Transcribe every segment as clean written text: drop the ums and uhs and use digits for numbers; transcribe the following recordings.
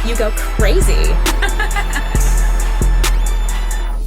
you go crazy.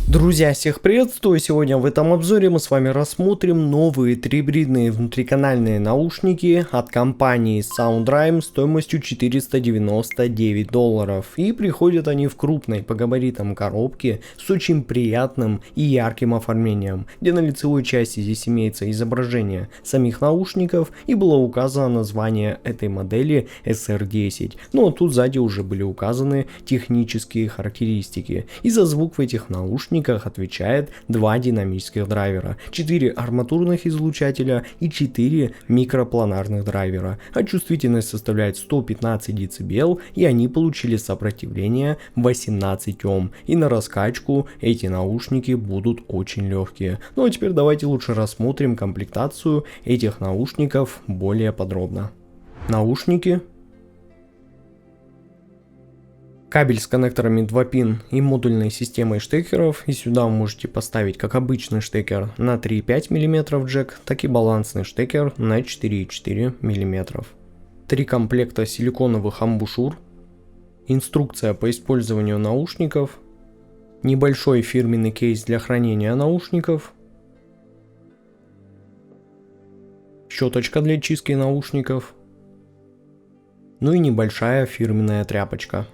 Друзья, всех приветствую! Сегодня в этом обзоре мы с вами рассмотрим новые трибридные внутриканальные наушники от компании SoundRhyme стоимостью $499. И приходят они в крупной по габаритам коробке с очень приятным и ярким оформлением, где на лицевой части здесь имеется изображение самих наушников и было указано название этой модели SR10. Ну а тут сзади уже были указаны технические характеристики. И за звук в этих наушниках отвечает 2 динамических драйвера, 4 арматурных излучателя и 4 микропланарных драйвера, а чувствительность составляет 115 дБ, и они получили сопротивление 18 Ом, и на раскачку эти наушники будут очень легкие. Ну а теперь давайте лучше рассмотрим комплектацию этих наушников более подробно. Наушники. Кабель с коннекторами 2 пин и модульной системой штекеров, и сюда вы можете поставить как обычный штекер на 3,5 мм джек, так и балансный штекер на 4,4 мм. 3 комплекта силиконовых амбушюр, инструкция по использованию наушников, небольшой фирменный кейс для хранения наушников, щеточка для чистки наушников, ну и небольшая фирменная тряпочка.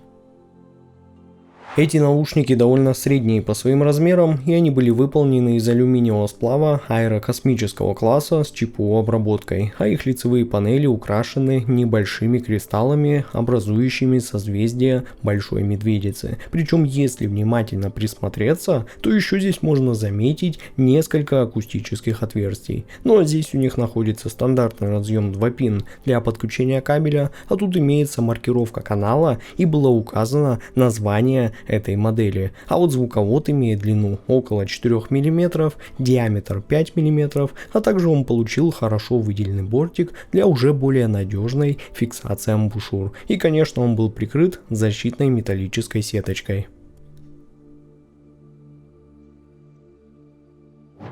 Эти наушники довольно средние по своим размерам, и они были выполнены из алюминиевого сплава аэрокосмического класса с ЧПУ обработкой, а их лицевые панели украшены небольшими кристаллами, образующими созвездие Большой Медведицы. Причем, если внимательно присмотреться, то еще здесь можно заметить несколько акустических отверстий. Ну а здесь у них находится стандартный разъем 2 пин для подключения кабеля, а тут имеется маркировка канала и было указано название этой модели. А вот звуковод имеет длину около 4 мм, диаметр 5 мм, а также он получил хорошо выделенный бортик для уже более надежной фиксации амбушюр. И конечно он был прикрыт защитной металлической сеточкой.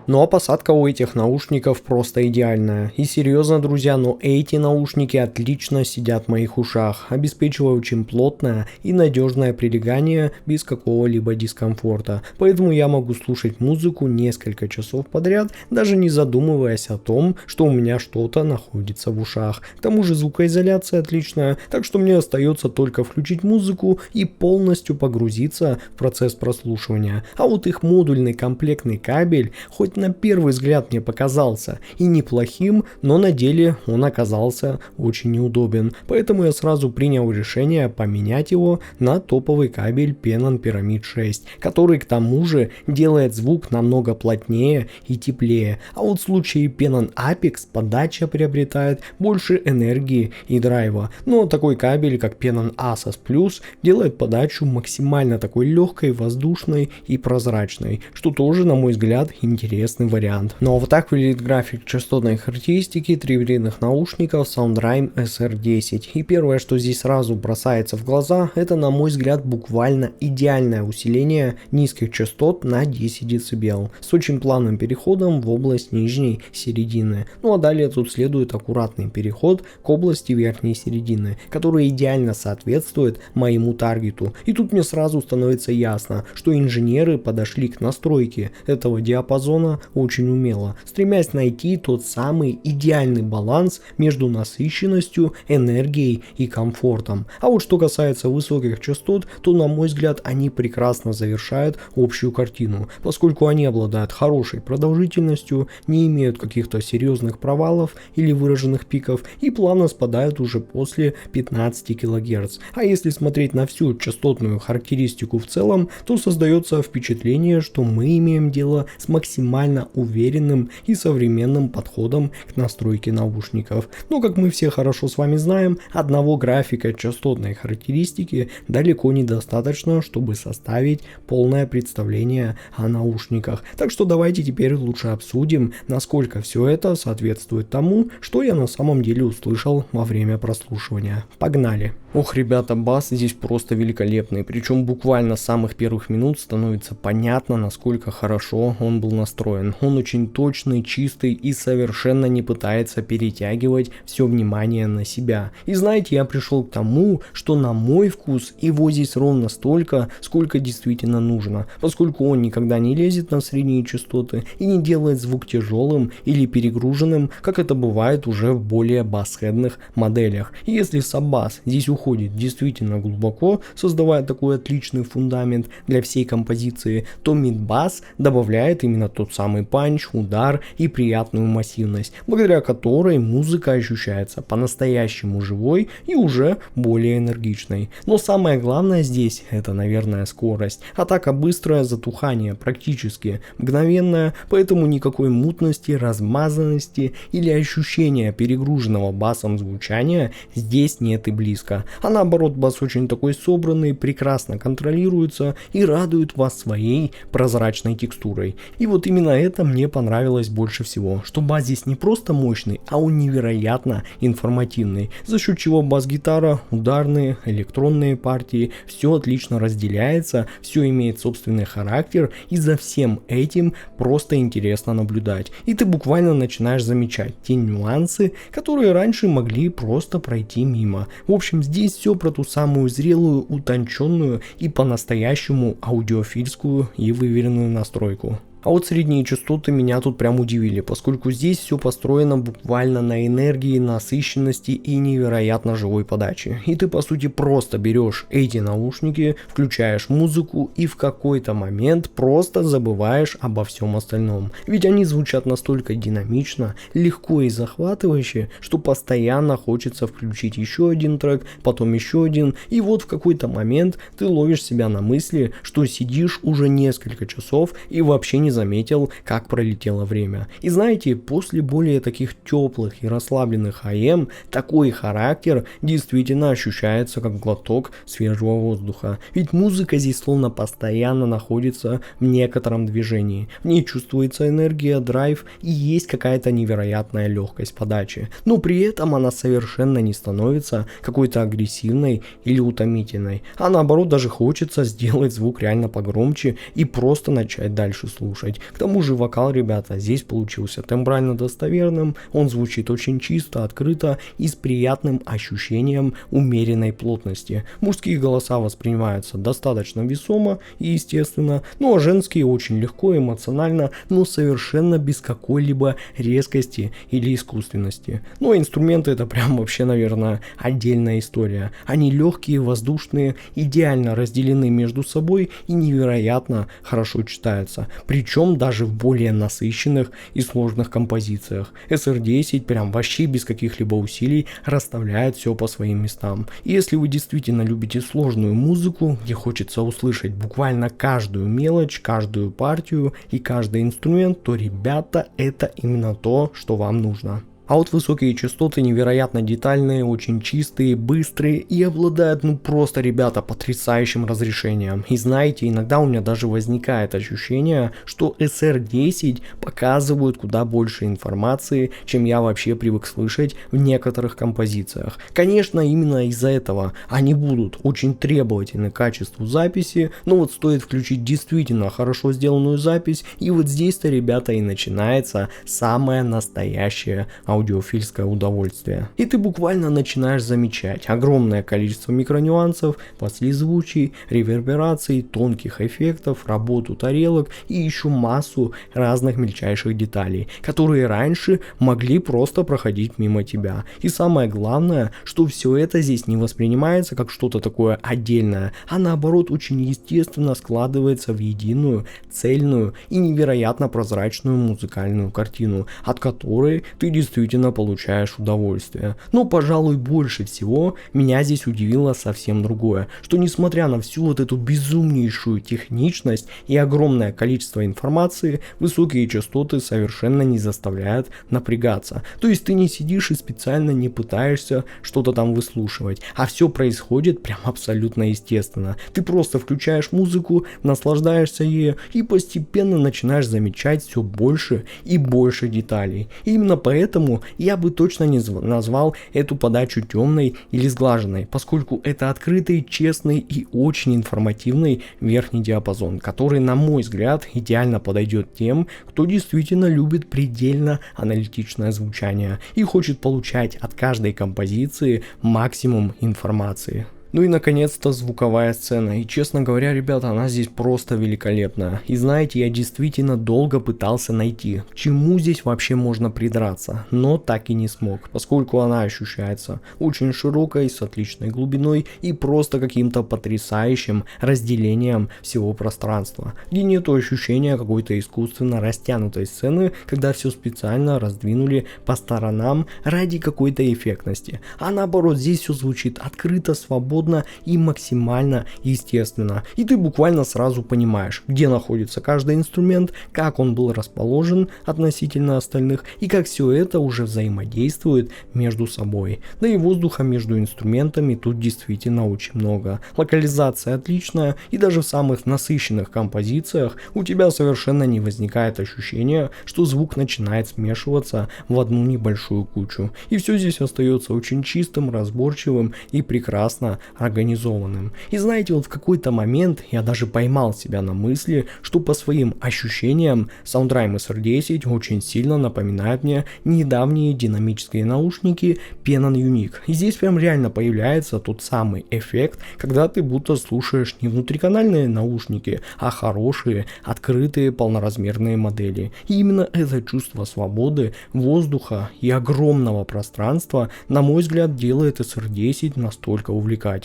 Ну а посадка у этих наушников просто идеальная. И серьезно, друзья, но эти наушники отлично сидят в моих ушах, обеспечивая очень плотное и надежное прилегание без какого-либо дискомфорта. Поэтому я могу слушать музыку несколько часов подряд, даже не задумываясь о том, что у меня что-то находится в ушах. К тому же звукоизоляция отличная, так что мне остается только включить музыку и полностью погрузиться в процесс прослушивания. А вот их модульный комплектный кабель, хоть на первый взгляд мне показался и неплохим, но на деле он оказался очень неудобен. Поэтому я сразу принял решение поменять его на топовый кабель Pennon Pyramid 6, который к тому же делает звук намного плотнее и теплее. А вот в случае Pennon Apex подача приобретает больше энергии и драйва. Но такой кабель, как Pennon Asus Plus, делает подачу максимально такой легкой, воздушной и прозрачной, что тоже, на мой взгляд, интересный вариант. Ну а вот так выглядит график частотной характеристики трибридных наушников SoundRhyme SR10. И первое, что здесь сразу бросается в глаза, это, на мой взгляд, буквально идеальное усиление низких частот на 10 дБ с очень плавным переходом в область нижней середины. Ну а далее тут следует аккуратный переход к области верхней середины, которая идеально соответствует моему таргету. И тут мне сразу становится ясно, что инженеры подошли к настройке этого диапазона очень умело, стремясь найти тот самый идеальный баланс между насыщенностью, энергией и комфортом. А вот что касается высоких частот, то, на мой взгляд, они прекрасно завершают общую картину, поскольку они обладают хорошей продолжительностью, не имеют каких-то серьезных провалов или выраженных пиков и плавно спадают уже после 15 кГц. А если смотреть на всю частотную характеристику в целом, то создается впечатление, что мы имеем дело с максимально уверенным и современным подходом к настройке наушников. Но, как мы все хорошо с вами знаем, одного графика частотной характеристики далеко недостаточно, чтобы составить полное представление о наушниках. Так что давайте теперь лучше обсудим, насколько все это соответствует тому, что я на самом деле услышал во время прослушивания. Погнали! Ох, ребята, бас здесь просто великолепный, причем буквально с самых первых минут становится понятно, насколько хорошо он был настроен. построен. Он очень точный, чистый и совершенно не пытается перетягивать все внимание на себя. И знаете, я пришел к тому, что на мой вкус его здесь ровно столько, сколько действительно нужно, поскольку он никогда не лезет на средние частоты и не делает звук тяжелым или перегруженным, как это бывает уже в более басхедных моделях. И если саббас здесь уходит действительно глубоко, создавая такой отличный фундамент для всей композиции, то мидбас добавляет именно тот самый панч, удар и приятную массивность, благодаря которой музыка ощущается по-настоящему живой и уже более энергичной. Но самое главное здесь это, наверное, скорость. Атака быстрая, затухание практически мгновенное, поэтому никакой мутности, размазанности или ощущения перегруженного басом звучания здесь нет и близко. А наоборот, бас очень такой собранный, прекрасно контролируется и радует вас своей прозрачной текстурой. И вот именно это мне понравилось больше всего, что бас здесь не просто мощный, а он невероятно информативный, за счет чего бас-гитара, ударные, электронные партии, все отлично разделяется, все имеет собственный характер, и за всем этим просто интересно наблюдать. И ты буквально начинаешь замечать те нюансы, которые раньше могли просто пройти мимо. В общем, здесь все про ту самую зрелую, утонченную и по-настоящему аудиофильскую и выверенную настройку. А вот средние частоты меня тут прям удивили, поскольку здесь все построено буквально на энергии, насыщенности и невероятно живой подаче. И ты по сути просто берешь эти наушники, включаешь музыку и в какой-то момент просто забываешь обо всем остальном. Ведь они звучат настолько динамично, легко и захватывающе, что постоянно хочется включить еще один трек, потом еще один, и вот в какой-то момент ты ловишь себя на мысли, что сидишь уже несколько часов и вообще не заметил, как пролетело время. И знаете, после более таких теплых и расслабленных АМ, такой характер действительно ощущается как глоток свежего воздуха. Ведь музыка здесь словно постоянно находится в некотором движении. В ней чувствуется энергия, драйв и есть какая-то невероятная легкость подачи. Но при этом она совершенно не становится какой-то агрессивной или утомительной. А наоборот, даже хочется сделать звук реально погромче и просто начать дальше слушать. К тому же вокал, ребята, здесь получился тембрально достоверным, он звучит очень чисто, открыто и с приятным ощущением умеренной плотности. Мужские голоса воспринимаются достаточно весомо и естественно, ну а женские очень легко, эмоционально, но совершенно без какой-либо резкости или искусственности. Ну а инструменты это прям вообще, наверное, отдельная история. Они легкие, воздушные, идеально разделены между собой и невероятно хорошо читаются. Причем даже в более насыщенных и сложных композициях. SR10 прям вообще без каких-либо усилий расставляет все по своим местам. И если вы действительно любите сложную музыку, где хочется услышать буквально каждую мелочь, каждую партию и каждый инструмент, то, ребята, это именно то, что вам нужно. А вот высокие частоты невероятно детальные, очень чистые, быстрые и обладают ну просто, ребята, потрясающим разрешением. И знаете, иногда у меня даже возникает ощущение, что SR10 показывают куда больше информации, чем я вообще привык слышать в некоторых композициях. Конечно, именно из-за этого они будут очень требовательны к качеству записи, но вот стоит включить действительно хорошо сделанную запись, и вот здесь-то, ребята, и начинается самое настоящее аудиофильское удовольствие. И ты буквально начинаешь замечать огромное количество микронюансов, послезвучий, ревербераций, тонких эффектов, работу тарелок и еще массу разных мельчайших деталей, которые раньше могли просто проходить мимо тебя. И самое главное, что все это здесь не воспринимается как что-то такое отдельное, а наоборот очень естественно складывается в единую, цельную и невероятно прозрачную музыкальную картину, от которой ты действительно получаешь удовольствие. Но, пожалуй, больше всего меня здесь удивило совсем другое, что несмотря на всю вот эту безумнейшую техничность и огромное количество информации, высокие частоты совершенно не заставляют напрягаться. То есть ты не сидишь и специально не пытаешься что-то там выслушивать, а все происходит прям абсолютно естественно. Ты просто включаешь музыку, наслаждаешься ею и постепенно начинаешь замечать все больше и больше деталей. И именно поэтому Поэтому я бы точно не назвал эту подачу темной или сглаженной, поскольку это открытый, честный и очень информативный верхний диапазон, который, на мой взгляд, идеально подойдет тем, кто действительно любит предельно аналитичное звучание и хочет получать от каждой композиции максимум информации. Ну и наконец-то звуковая сцена. И честно говоря, ребята, она здесь просто великолепная. И знаете, я действительно долго пытался найти, к чему здесь вообще можно придраться, но так и не смог, поскольку она ощущается очень широкой, с отличной глубиной и просто каким-то потрясающим разделением всего пространства, где нету ощущения какой-то искусственно растянутой сцены, когда все специально раздвинули по сторонам ради какой-то эффектности. А наоборот, здесь все звучит открыто, свободно и максимально естественно. И ты буквально сразу понимаешь, где находится каждый инструмент, как он был расположен относительно остальных и как все это уже взаимодействует между собой. Да и воздуха между инструментами тут действительно очень много. Локализация отличная, и даже в самых насыщенных композициях у тебя совершенно не возникает ощущения, что звук начинает смешиваться в одну небольшую кучу. И все здесь остается очень чистым, разборчивым и прекрасно организованным. И знаете, вот в какой-то момент я даже поймал себя на мысли, что по своим ощущениям Soundrime SR10 очень сильно напоминает мне недавние динамические наушники Penon Unique. И здесь прям реально появляется тот самый эффект, когда ты будто слушаешь не внутриканальные наушники, а хорошие, открытые, полноразмерные модели. И именно это чувство свободы, воздуха и огромного пространства, на мой взгляд, делает SR10 настолько увлекательным.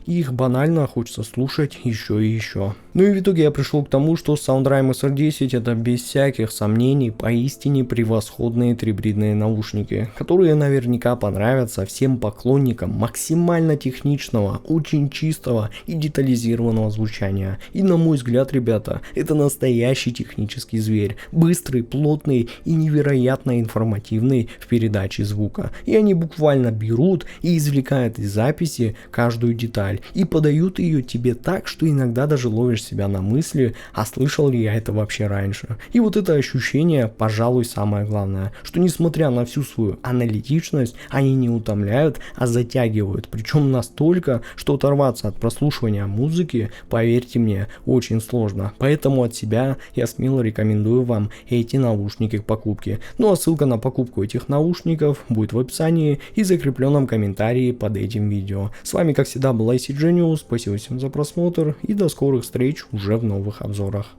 И их банально хочется слушать еще и еще. Ну и в итоге я пришел к тому, что Soundrime SR10 это без всяких сомнений поистине превосходные трибридные наушники, которые наверняка понравятся всем поклонникам максимально техничного, очень чистого и детализированного звучания. И на мой взгляд, ребята, это настоящий технический зверь, быстрый, плотный и невероятно информативный в передаче звука. И они буквально берут и извлекают из записи каждую деталь и подают ее тебе так, что иногда даже ловишь себя на мысли, а слышал ли я это вообще раньше. И вот это ощущение, пожалуй, самое главное, что несмотря на всю свою аналитичность, они не утомляют, а затягивают, причем настолько, что оторваться от прослушивания музыки, поверьте мне, очень сложно. Поэтому от себя я смело рекомендую вам эти наушники к покупке. Ну а ссылка на покупку этих наушников будет в описании и закрепленном комментарии под этим видео. С вами, как всегда, был IC Genius, спасибо всем за просмотр и до скорых встреч уже в новых обзорах.